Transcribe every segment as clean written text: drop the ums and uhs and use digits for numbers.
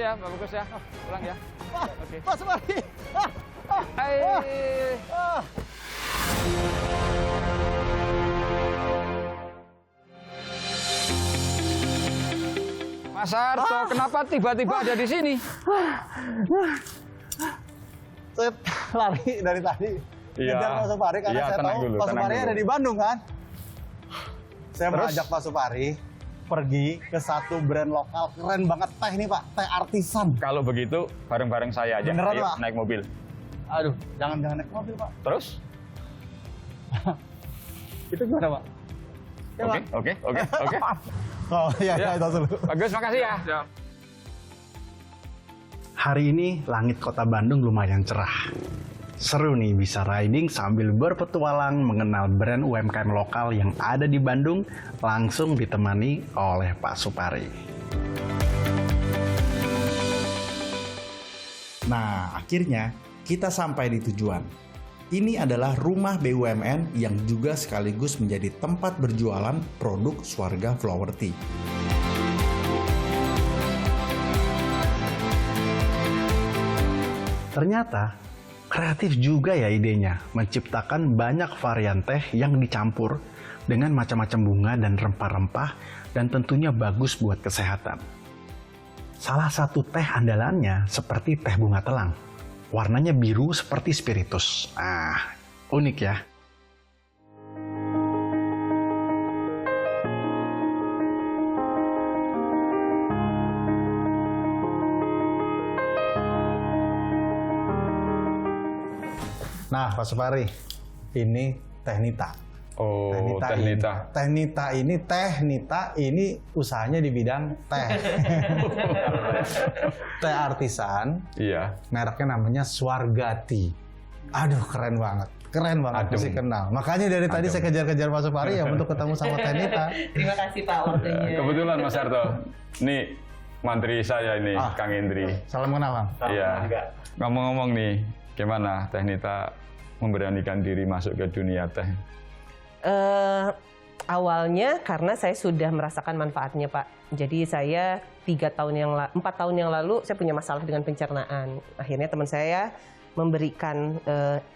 ya, Pak Bagus ya. Pulang ya. Oke. Pak Supari. Hai. Mas Harto, kenapa tiba-tiba ada di sini? Saya lari dari tadi. Iya. Ngejar Pak Supari karena Iya, saya tenang tahu dulu, Pak tenang Supari dulu. ada di Bandung kan. Saya Terus? mengajak Pak Supari pergi ke satu brand lokal keren banget teh ini Pak, teh artisan. Kalau begitu, bareng-bareng saya aja. Beneran, Ayo, Pak? naik mobil. Aduh, jangan naik mobil Pak. Terus? Itu gimana Pak? Ya, Oke, Pak. oke. Oh iya, Ya. itu dulu. Bagus, makasih ya. Hari ini langit kota Bandung lumayan cerah. Seru nih bisa riding sambil berpetualang mengenal brand UMKM lokal yang ada di Bandung langsung ditemani oleh Pak Supari. Nah, akhirnya kita sampai di tujuan. Ini adalah rumah BUMN yang juga sekaligus menjadi tempat berjualan produk Swarga Flower Tea. Ternyata kreatif juga ya idenya, menciptakan banyak varian teh yang dicampur dengan macam-macam bunga dan rempah-rempah dan tentunya bagus buat kesehatan. Salah satu teh andalannya seperti teh bunga telang. Warnanya biru seperti spiritus. Ah, unik ya. Nah, Pak Supari, ini teh Nita. Oh, Teh Nita. Teh Nita ini usahanya di bidang teh. Teh artisan, Iya. mereknya namanya Swarga Tea. Aduh, keren banget. Keren banget, Adem. mesti kenal. Makanya dari tadi Adem. saya kejar-kejar Pak Supari ya untuk ketemu sama Teh Nita. Terima kasih Pak waktunya. Kebetulan Mas Harto, ini mantri saya ini, Ah. Kang Indri. Salam kenal, Bang. Iya. Ngomong-ngomong nih, gimana Teh Nita memberanikan diri masuk ke dunia teh? Awalnya karena saya sudah merasakan manfaatnya Pak. Jadi saya 4 tahun yang lalu saya punya masalah dengan pencernaan. Akhirnya teman saya memberikan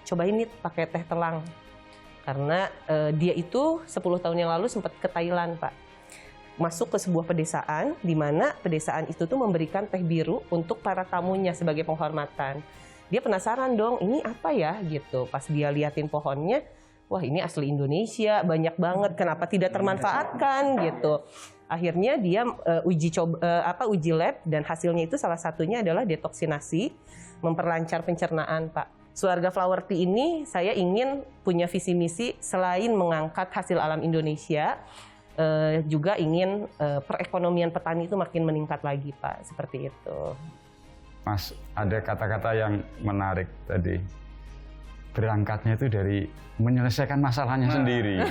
cobain nih pakai teh telang. Karena dia itu 10 tahun yang lalu sempat ke Thailand Pak. Masuk ke sebuah pedesaan di mana pedesaan itu tuh memberikan teh biru untuk para tamunya sebagai penghormatan. Dia penasaran dong, ini apa ya gitu. Pas dia liatin pohonnya, wah ini asli Indonesia, banyak banget. Kenapa tidak termanfaatkan gitu? Akhirnya dia uji lab dan hasilnya itu salah satunya adalah detoksinasi, memperlancar pencernaan, Pak. Swarga Flower Tea ini saya ingin punya visi misi selain mengangkat hasil alam Indonesia, juga ingin perekonomian petani itu makin meningkat lagi, Pak. Seperti itu. Mas, ada kata-kata yang menarik tadi. Berangkatnya itu dari menyelesaikan masalahnya sendiri.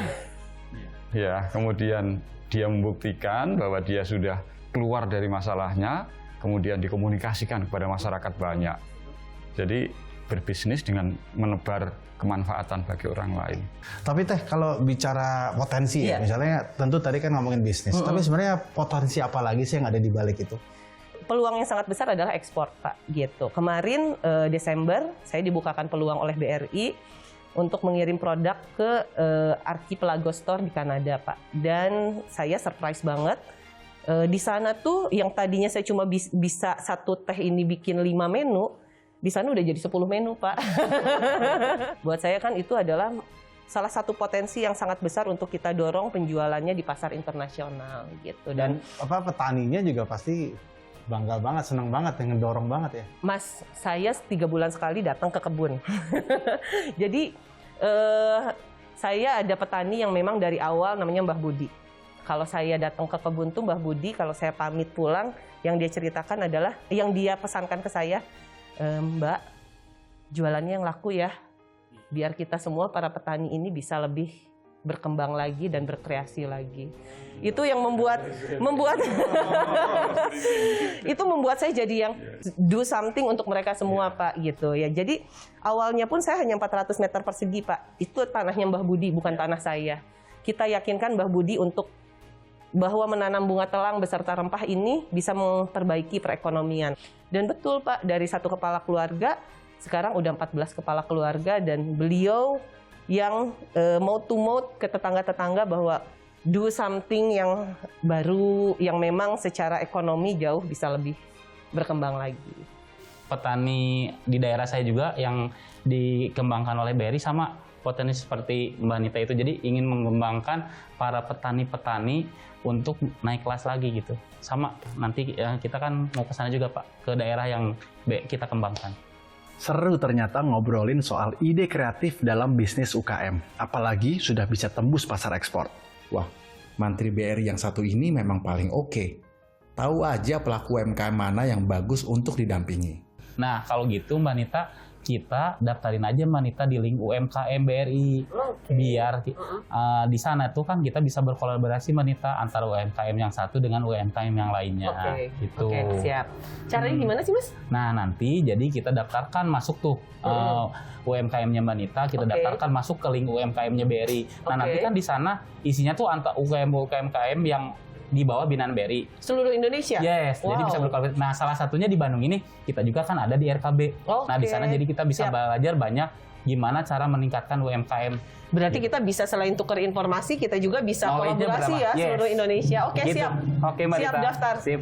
Ya, kemudian dia membuktikan bahwa dia sudah keluar dari masalahnya, kemudian dikomunikasikan kepada masyarakat banyak. Jadi berbisnis dengan menebar kemanfaatan bagi orang lain. Tapi Teh, kalau bicara potensi ya, Iya. misalnya tentu tadi kan ngomongin bisnis. Tapi sebenarnya potensi apa lagi sih yang ada di balik itu? Peluang yang sangat besar adalah ekspor, Pak. Gitu. Kemarin Desember saya dibukakan peluang oleh BRI untuk mengirim produk ke Archipelago Store di Kanada, Pak. Dan saya surprise banget. Di sana tuh yang tadinya saya cuma bisa satu teh ini bikin 5 menu, di sana udah jadi 10 menu, Pak. Buat saya kan itu adalah salah satu potensi yang sangat besar untuk kita dorong penjualannya di pasar internasional gitu. Dan apa petaninya juga pasti bangga banget, senang banget, yang ngedorong banget ya. Mas, saya 3 bulan sekali datang ke kebun. Jadi saya ada petani yang memang dari awal namanya Mbah Budi. Kalau saya datang ke kebun tuh Mbah Budi, kalau saya pamit pulang, yang dia ceritakan adalah, yang dia pesankan ke saya, Mbak, jualannya yang laku ya, biar kita semua para petani ini bisa lebih berkembang lagi dan berkreasi lagi. Itu yang membuat itu membuat saya jadi yang do something untuk mereka semua, Pak, gitu ya. Jadi awalnya pun saya hanya 400 meter persegi, Pak. Itu tanahnya Mbah Budi, bukan tanah saya. Kita yakinkan Mbah Budi untuk bahwa menanam bunga telang beserta rempah ini bisa memperbaiki perekonomian. Dan betul Pak, dari 1 kepala keluarga, sekarang udah 14 kepala keluarga, dan beliau yang mouth to mouth ke tetangga-tetangga bahwa do something yang baru, yang memang secara ekonomi jauh bisa lebih berkembang lagi. Petani di daerah saya juga yang dikembangkan oleh BRI sama potensi seperti Mbak Nita itu, jadi ingin mengembangkan para petani-petani untuk naik kelas lagi gitu. Sama nanti kita kan mau ke sana juga Pak, ke daerah yang kita kembangkan. Seru ternyata ngobrolin soal ide kreatif dalam bisnis UKM, apalagi sudah bisa tembus pasar ekspor. Wah, Mantri BRI yang satu ini memang paling oke. Tahu aja pelaku UMKM mana yang bagus untuk didampingi. Nah kalau gitu Mbak Nita, kita daftarin aja Mbak Nita di link UMKM BRI. Biar di sana tuh kan kita bisa berkolaborasi Mbak Nita antara UMKM yang satu dengan UMKM yang lainnya. Gitu. Oke, siap. Caranya gimana sih Mas? Nah nanti jadi kita daftarkan masuk tuh UMKM-nya Mbak Nita, kita daftarkan masuk ke link UMKM-nya BRI. Nah nanti kan di sana isinya tuh antara UMKM yang di bawah binaan BRI. Seluruh Indonesia? Yes, jadi bisa berkolaborasi. Nah, salah satunya di Bandung ini kita juga kan ada di RKB. Nah, di sana jadi kita bisa belajar banyak gimana cara meningkatkan UMKM. Berarti kita bisa selain tukar informasi, kita juga bisa kolaborasi ya seluruh Indonesia. Oke, gitu. siap. Oke, Mbak siap Dita. daftar. Sip.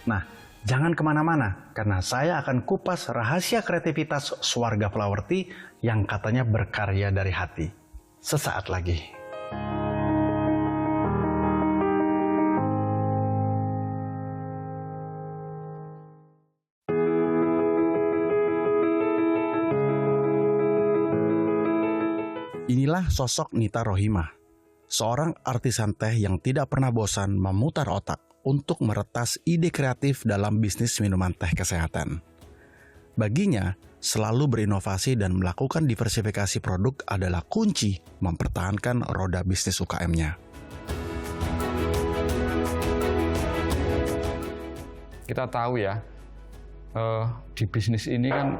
Nah, jangan kemana-mana, karena saya akan kupas rahasia kreativitas Swarga Flower Tea yang katanya berkarya dari hati. Sesaat lagi. Inilah sosok Nita Rohimah, seorang artisan teh yang tidak pernah bosan memutar otak untuk meretas ide kreatif dalam bisnis minuman teh kesehatan. Baginya, selalu berinovasi dan melakukan diversifikasi produk adalah kunci mempertahankan roda bisnis UKM-nya. Kita tahu ya, di bisnis ini kan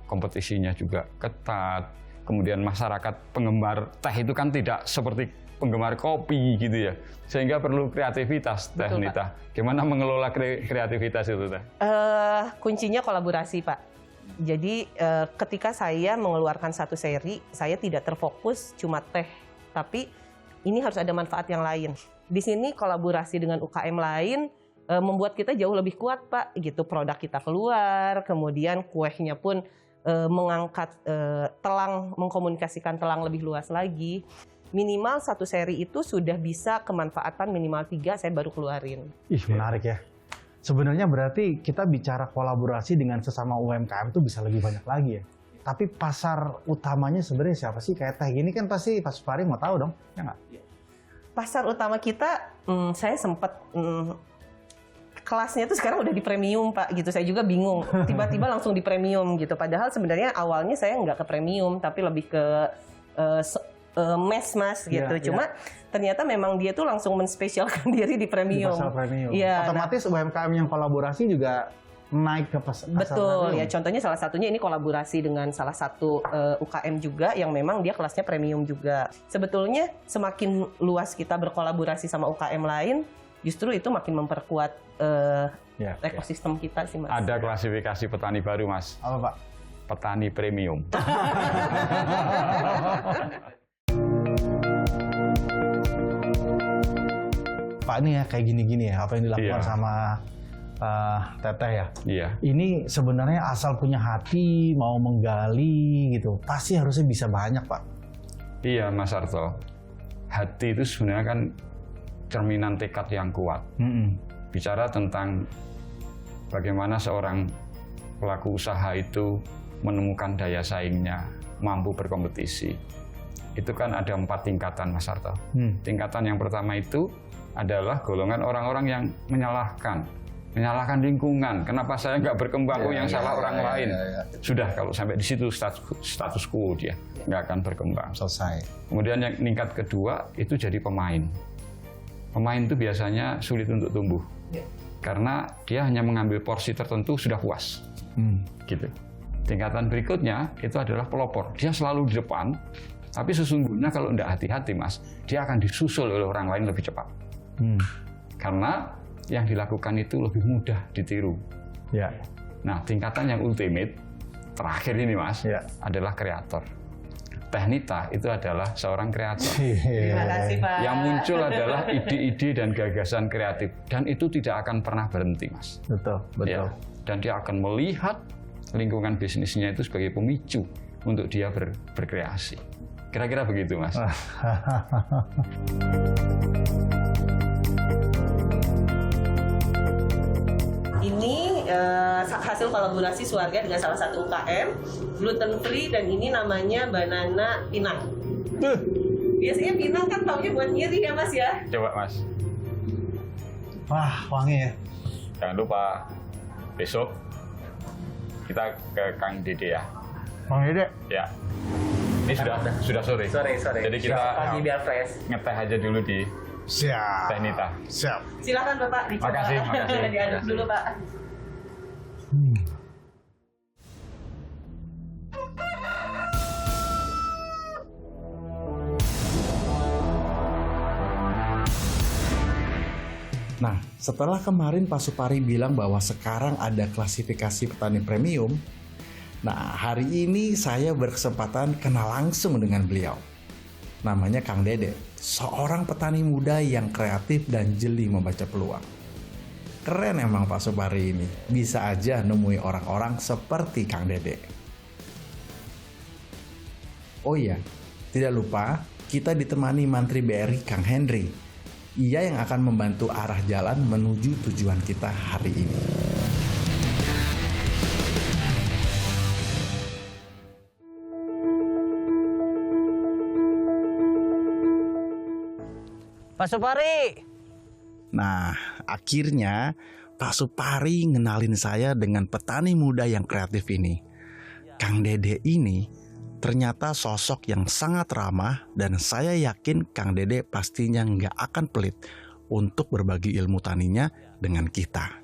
kompetisinya juga ketat. Kemudian masyarakat penggemar teh itu kan tidak seperti penggemar kopi gitu ya. Sehingga perlu kreativitas Teh Nita. Gimana mengelola kreativitas itu Teh? Kuncinya kolaborasi Pak. Jadi ketika saya mengeluarkan satu seri, saya tidak terfokus cuma teh. Tapi ini harus ada manfaat yang lain. Di sini kolaborasi dengan UKM lain membuat kita jauh lebih kuat Pak. Gitu, produk kita keluar, kemudian kuehnya pun mengangkat telang, mengkomunikasikan telang lebih luas lagi. Minimal satu seri itu sudah bisa kemanfaatan minimal 3 saya baru keluarin. Ih, menarik ya. Sebenarnya berarti kita bicara kolaborasi dengan sesama UMKM itu bisa lebih banyak lagi ya. Tapi pasar utamanya sebenarnya siapa sih? Kayak teh gini kan pasti Pak Supari mau tahu dong, ya nggak? Pasar utama kita, saya sempat kelasnya tuh sekarang udah di premium Pak gitu. Saya juga bingung. Tiba-tiba langsung di premium gitu. Padahal sebenarnya awalnya saya nggak ke premium, tapi lebih ke mass gitu. Cuma ternyata memang dia tuh langsung menspesialkan diri di premium. Di pasar premium. Ya, otomatis UMKM yang kolaborasi juga naik ke pasar betul premium. ya. Contohnya salah satunya ini kolaborasi dengan salah satu UKM juga yang memang dia kelasnya premium juga. Sebetulnya semakin luas kita berkolaborasi sama UKM lain, justru itu makin memperkuat ekosistem kita sih Mas. Ada klasifikasi petani baru Mas. Apa Pak? Petani premium. Pak ini ya kayak gini-gini ya, apa yang dilakukan sama Teteh ya. Iya. Ini sebenarnya asal punya hati, mau menggali gitu, pasti harusnya bisa banyak Pak. Iya Mas Arto. Hati itu sebenarnya kan cerminan tekad yang kuat. Bicara tentang bagaimana seorang pelaku usaha itu menemukan daya saingnya, mampu berkompetisi. Itu kan ada 4 tingkatan Mas Arto. Tingkatan yang pertama itu adalah golongan orang-orang yang menyalahkan lingkungan. Kenapa saya nggak berkembang? Yang salah orang lain. Sudah kalau sampai di situ status quo dia nggak akan berkembang. Selesai. Kemudian yang tingkat kedua itu jadi pemain. Pemain itu biasanya sulit untuk tumbuh karena dia hanya mengambil porsi tertentu sudah puas. Gitu. Tingkatan berikutnya itu adalah pelopor. Dia selalu di depan, tapi sesungguhnya kalau tidak hati-hati Mas, dia akan disusul oleh orang lain lebih cepat. Karena yang dilakukan itu lebih mudah ditiru. Ya. Nah, tingkatan yang ultimate terakhir ini Mas adalah kreator. Tehnita itu adalah seorang kreator. Terima kasih Pak. Yang muncul adalah ide-ide dan gagasan kreatif, dan itu tidak akan pernah berhenti, Mas. Betul, betul. Ya, dan dia akan melihat lingkungan bisnisnya itu sebagai pemicu untuk dia berkreasi. Kira-kira begitu, Mas. Ini hasil kolaborasi Suarga dengan salah satu UKM, gluten free, dan ini namanya banana pinang. Biasanya pinang kan taunya buat nyiri ya Mas ya? Coba, Mas. Wah, wangi ya. Jangan lupa besok kita ke Kang Dede ya. Bang Dede. Ya. Ini sudah sore. Sore. Jadi kita Pagi biar fresh. ngeteh aja dulu di Siap. Tehnita. Siap. Silakan Bapak dicoba. Makasih. Diaduk dulu Pak. Nah, setelah kemarin Pak Supari bilang bahwa sekarang ada klasifikasi petani premium, nah hari ini saya berkesempatan kenal langsung dengan beliau. Namanya Kang Dede, seorang petani muda yang kreatif dan jeli membaca peluang. Keren emang Pak Supari ini, bisa aja nemui orang-orang seperti Kang Dede. Oh iya, tidak lupa kita ditemani Mantri BRI Kang Henry. Ia yang akan membantu arah jalan menuju tujuan kita hari ini. Pak Supari. Nah, akhirnya Pak Supari ngenalin saya dengan petani muda yang kreatif ini. Kang Dede ini ternyata sosok yang sangat ramah, dan saya yakin Kang Dede pastinya nggak akan pelit untuk berbagi ilmu taninya dengan kita.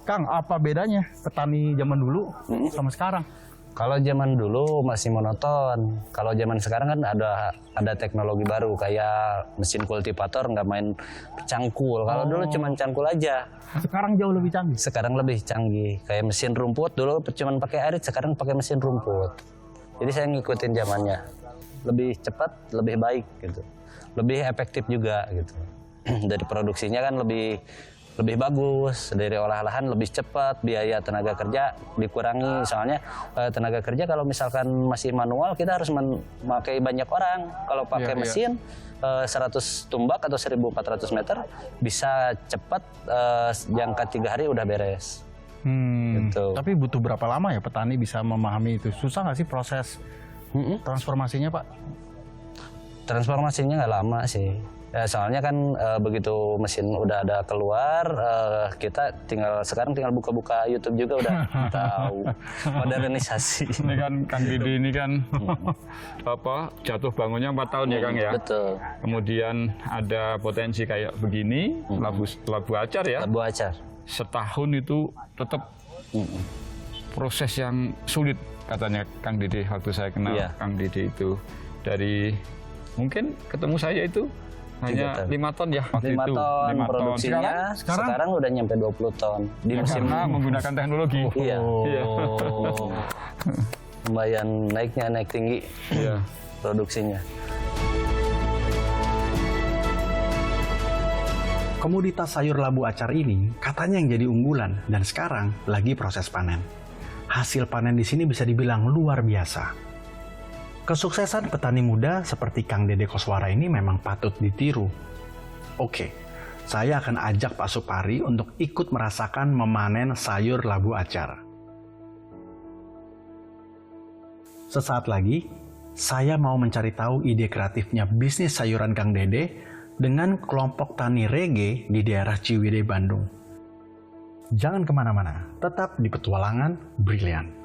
Kang, apa bedanya petani zaman dulu sama sekarang? Kalau zaman dulu masih monoton. Kalau zaman sekarang kan ada teknologi baru kayak mesin kultivator nggak main cangkul. Kalau dulu cuma cangkul aja. Sekarang jauh lebih canggih. Sekarang lebih canggih. Kayak mesin rumput dulu cuma pakai arit, sekarang pakai mesin rumput. Jadi saya ngikutin zamannya. Lebih cepat, lebih baik gitu. Lebih efektif juga gitu. Dari produksinya kan lebih bagus, dari olah-olahan lebih cepat, biaya tenaga kerja dikurangi. Soalnya tenaga kerja kalau misalkan masih manual kita harus memakai banyak orang. Kalau pakai mesin 100 tumbak atau 1400 meter bisa cepat, jangka 3 hari udah beres. Gitu. Tapi butuh berapa lama ya petani bisa memahami itu? Susah nggak sih proses transformasinya, Pak? Transformasinya nggak lama sih. Soalnya kan begitu mesin udah ada keluar, kita sekarang tinggal buka-buka YouTube juga udah tahu modernisasi. Ini kan Kang Dede ini kan jatuh bangunnya 4 tahun ya Kang ya. Betul. Kemudian ada potensi kayak begini, labu acar ya. Labu acar. Setahun itu tetap proses yang sulit katanya Kang Dede waktu saya kenal Kang Dede itu. Dari mungkin ketemu saya itu hanya 5 ton ya waktu 5 itu. ton produksinya, sekarang udah nyampe 20 ton. Di musim karena menggunakan teknologi. Iya. Iya. Lumayan naik tinggi produksinya. Komoditas sayur labu acar ini katanya yang jadi unggulan, dan sekarang lagi proses panen. Hasil panen di sini bisa dibilang luar biasa. Kesuksesan petani muda seperti Kang Dede Koswara ini memang patut ditiru. Oke, saya akan ajak Pak Supari untuk ikut merasakan memanen sayur labu acar. Sesaat lagi, saya mau mencari tahu ide kreatifnya bisnis sayuran Kang Dede dengan kelompok tani reggae di daerah Ciwidey, Bandung. Jangan kemana-mana, tetap di Petualangan Brilian.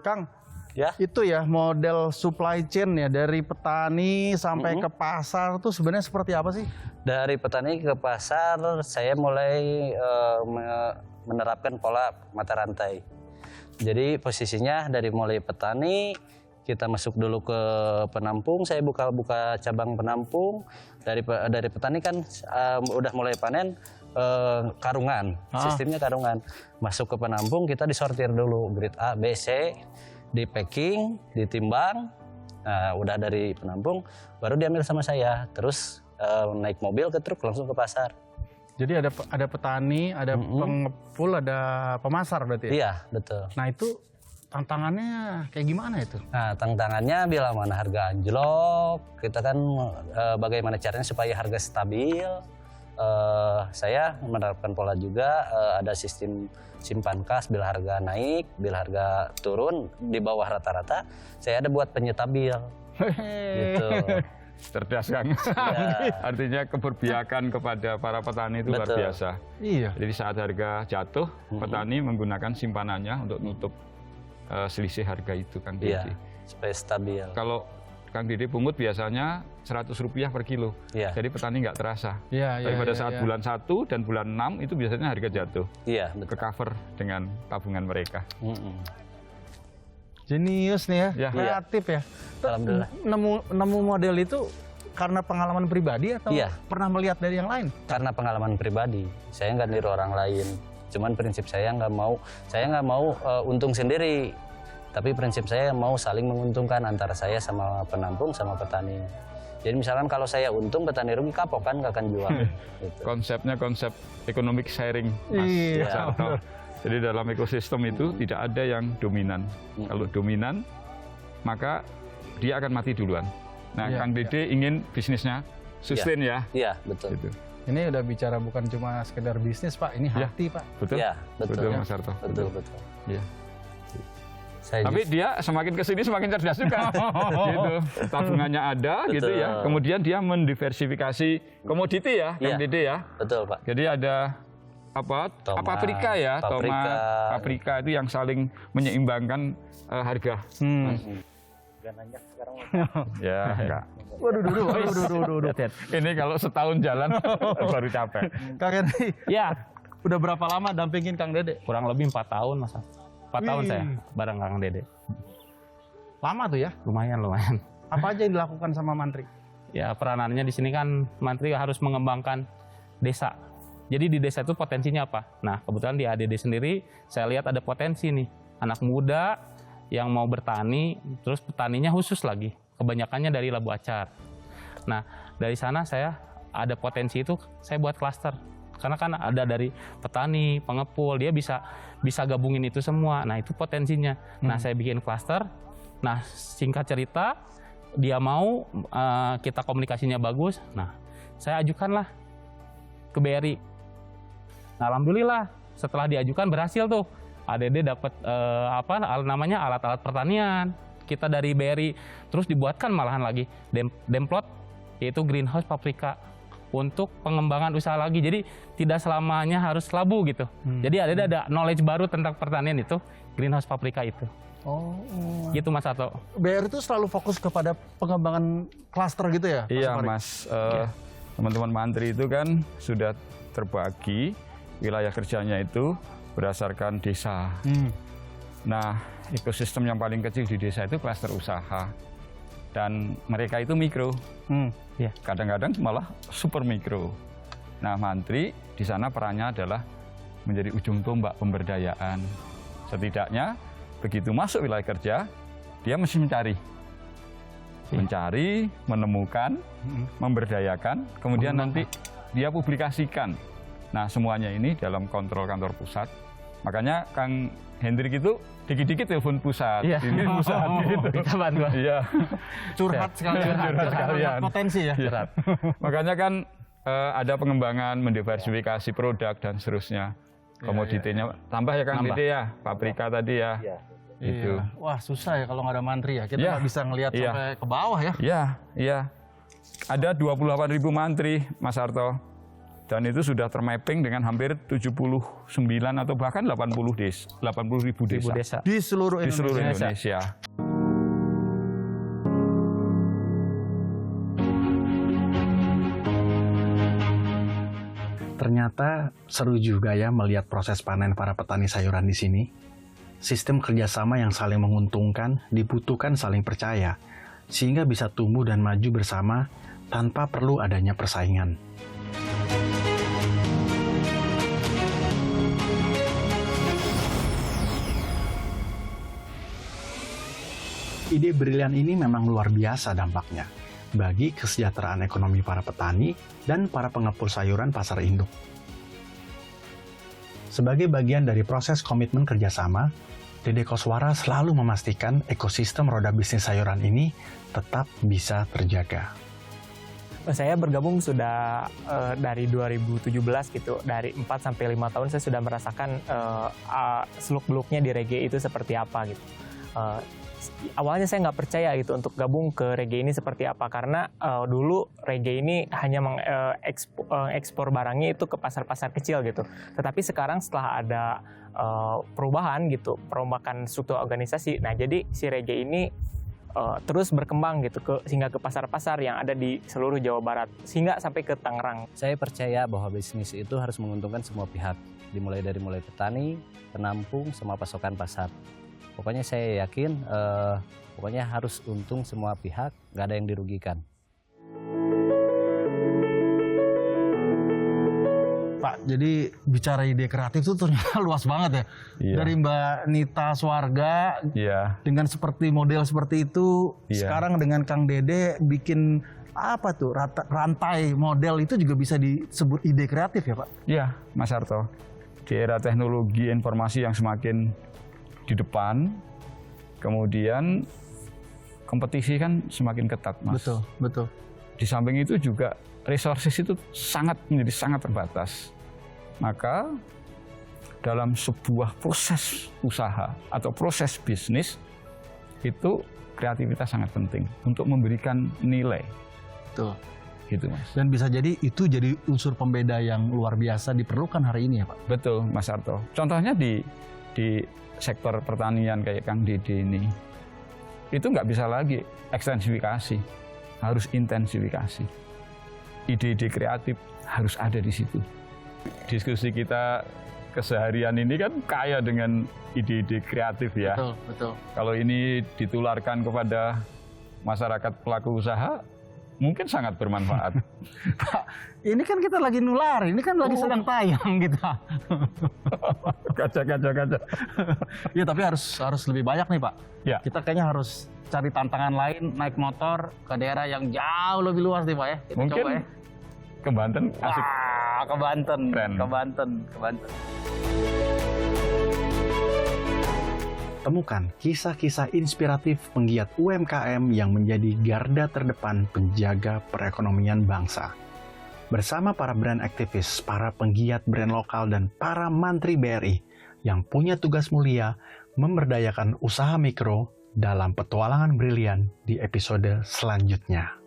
Kang, Ya. itu ya model supply chain ya dari petani sampai ke pasar tuh sebenarnya seperti apa sih? Dari petani ke pasar, saya mulai menerapkan pola mata rantai. Jadi posisinya dari mulai petani, kita masuk dulu ke penampung. Saya buka cabang penampung. Dari petani kan udah mulai panen, karungan. Sistemnya karungan. Masuk ke penampung, kita disortir dulu. Grade A, B, C, di packing, ditimbang. Nah, udah dari penampung, baru diambil sama saya. Terus naik mobil ke truk langsung ke pasar. Jadi ada petani, ada pengepul, ada pemasar berarti ya? Iya, betul. Nah itu tantangannya kayak gimana itu? Nah, tantangannya bila mana harga anjlok, kita kan bagaimana caranya supaya harga stabil. Saya menerapkan pola juga, ada sistem simpan kas bila harga naik, bila harga turun di bawah rata-rata, saya ada buat penyetabil. Gitu. Cerdas Kang. Artinya keberpihakan kepada para petani itu luar Betul. biasa. Iya. Jadi saat harga jatuh, petani menggunakan simpanannya untuk nutup selisih harga itu, Kang Iya, Dede. supaya stabil. Kalau Kang Dede pungut biasanya Rp100 per kilo. Iya. Jadi petani nggak terasa. Iya, Tapi pada saat bulan 1 dan bulan 6 itu biasanya harga jatuh. Iya, Ke betul. cover dengan tabungan mereka. Jenius nih ya, Ya. kreatif ya. Alhamdulillah. Nemu model itu karena pengalaman pribadi atau Iya. pernah melihat dari yang lain? Karena pengalaman pribadi, saya nggak niru orang lain. Cuman prinsip saya nggak mau untung sendiri. Tapi prinsip saya mau saling menguntungkan antara saya sama penampung sama petani. Jadi misalkan kalau saya untung, petani rugi, kapok kan nggak akan jual. Gitu. Konsepnya konsep economic sharing, Mas Iya, Sarto. Jadi dalam ekosistem itu tidak ada yang dominan. Kalau dominan, maka dia akan mati duluan. Nah, Iya, Kang Dede ingin bisnisnya sustain ya. Iya, betul. Gitu. Ini udah bicara bukan cuma sekedar bisnis Pak, ini Iya. hati Pak. Betul? Iya, betul. Mas Sarto. Betul, betul. Iya. Saya Tapi dia semakin ke sini semakin cerdas juga. Gitu. Tabungannya ada gitu Betul. ya. Kemudian dia mendiversifikasi komoditi ya, Kang Iya. Dede ya. betul, Pak. Jadi ada Tomat, paprika ya, paprika. tomat, paprika itu yang saling menyeimbangkan harga. Ya, enggak. Waduh. Ini kalau setahun jalan baru capek. Kang Henry, Ya, udah berapa lama dampingin Kang Dede? kurang lebih 4 tahun, Mas. 4 tahun Wih. saya bareng Kang Dede. Lama tuh ya. Lumayan. Apa aja yang dilakukan sama Mantri? Ya, peranannya di sini kan Mantri harus mengembangkan desa. Jadi di desa itu potensinya apa? Nah, kebetulan di ADD sendiri saya lihat ada potensi nih. Anak muda yang mau bertani, terus petaninya khusus lagi. Kebanyakannya dari Labu Acar. Nah, dari sana saya ada potensi itu, saya buat klaster. Karena kan ada dari petani, pengepul, dia bisa gabungin itu semua. Nah, itu potensinya. Nah, saya bikin klaster. Nah, singkat cerita, dia mau, kita komunikasinya bagus. Nah, saya ajukanlah ke BRI. Nah, alhamdulillah setelah diajukan berhasil tuh. ADD dapat alat-alat pertanian. Kita dari BRI terus dibuatkan malahan lagi demplot, yaitu greenhouse paprika untuk pengembangan usaha lagi. Jadi tidak selamanya harus labu gitu. Jadi ada knowledge baru tentang pertanian itu, greenhouse paprika itu. Oh. Gitu Mas Sato. BR itu selalu fokus kepada pengembangan klaster gitu ya? Iya, Supari? Mas. Teman-teman Mantri itu kan sudah terbagi wilayah kerjanya itu berdasarkan desa. Nah, ekosistem yang paling kecil di desa itu klaster usaha. Dan mereka itu mikro. Iya. Kadang-kadang malah super mikro. Nah, Mantri di sana perannya adalah menjadi ujung tombak pemberdayaan. Setidaknya begitu masuk wilayah kerja, dia mesti mencari, menemukan, memberdayakan, kemudian nanti dia publikasikan. Nah, semuanya ini dalam kontrol kantor pusat. Makanya Kang Hendrik itu dikit-dikit telepon pusat, Iya. ini pusat gitu. Kita bantu. Iya. Curhat sekalian. Curhat sekalian. Potensi ya? Iya. Makanya kan ada pengembangan, mendiversifikasi produk dan seterusnya. Komoditinya tambah ya Kang Tambah. Dede ya, paprika tadi ya. Gitu. Iya. Wah, susah ya kalau nggak ada Mantri ya. Kita Iya. nggak bisa ngelihat Iya. sampai ke bawah ya. Iya. Ada 28.000 mantri, Mas Sarto. Dan itu sudah termapping dengan hampir 79 atau bahkan 80.000 desa. Di seluruh Di seluruh Indonesia. Indonesia. Ternyata seru juga ya melihat proses panen para petani sayuran di sini. sistem kerjasama yang saling menguntungkan dibutuhkan saling percaya, sehingga bisa tumbuh dan maju bersama tanpa perlu adanya persaingan. Ide brilian ini memang luar biasa dampaknya bagi kesejahteraan ekonomi para petani dan para pengepul sayuran pasar induk. Sebagai bagian dari proses komitmen kerjasama, Dede Koswara selalu memastikan ekosistem roda bisnis sayuran ini tetap bisa terjaga. Saya bergabung sudah dari 2017 gitu, dari 4 sampai 5 tahun saya sudah merasakan seluk-beluknya di reggae itu seperti apa gitu. Awalnya saya nggak percaya gitu untuk gabung ke reggae ini seperti apa, karena dulu reggae ini hanya mengekspor barangnya itu ke pasar-pasar kecil gitu. Tetapi sekarang setelah ada perubahan gitu, perombakan struktur organisasi, nah jadi si reggae ini terus berkembang gitu hingga ke pasar-pasar yang ada di seluruh Jawa Barat, sehingga sampai ke Tangerang. Saya percaya bahwa bisnis itu harus menguntungkan semua pihak, dimulai dari petani, penampung, sama pasokan pasar. Pokoknya saya yakin, pokoknya harus untung semua pihak, nggak ada yang dirugikan. Pak, jadi bicara ide kreatif itu ternyata luas banget ya. Iya. Dari Mbak Nita Swarga, Iya. dengan seperti model seperti itu, Iya. sekarang dengan Kang Dede bikin apa tuh, rantai model itu juga bisa disebut ide kreatif ya Pak? Iya, Mas Harto. Di era teknologi informasi yang semakin di depan, kemudian kompetisi kan semakin ketat, Mas. Betul, betul. Di samping itu juga resources itu menjadi sangat terbatas. Maka dalam sebuah proses usaha atau proses bisnis itu kreativitas sangat penting untuk memberikan nilai. Betul. Gitu, Mas. Dan bisa jadi itu jadi unsur pembeda yang luar biasa diperlukan hari ini ya Pak? Betul, Mas Harto. Contohnya di sektor pertanian kayak Kang Dede ini, itu nggak bisa lagi ekstensifikasi, harus intensifikasi. Ide-ide kreatif harus ada di situ. Diskusi kita keseharian ini kan kaya dengan ide-ide kreatif ya. Betul, betul. Kalau ini ditularkan kepada masyarakat pelaku usaha, mungkin sangat bermanfaat. Pak, ini kan kita lagi nular, ini kan lagi sedang tayang kita. Kaca. Ya tapi harus lebih banyak nih Pak. Ya. Kita kayaknya harus cari tantangan lain, naik motor ke daerah yang jauh lebih luas nih Pak ya. Kita Mungkin coba ya. ke Banten asik. Wah, ke Banten, Keren. ke Banten. Temukan kisah-kisah inspiratif penggiat UMKM yang menjadi garda terdepan penjaga perekonomian bangsa. Bersama para brand aktivis, para penggiat brand lokal, dan para mantri BRI yang punya tugas mulia memberdayakan usaha mikro dalam petualangan brilian di episode selanjutnya.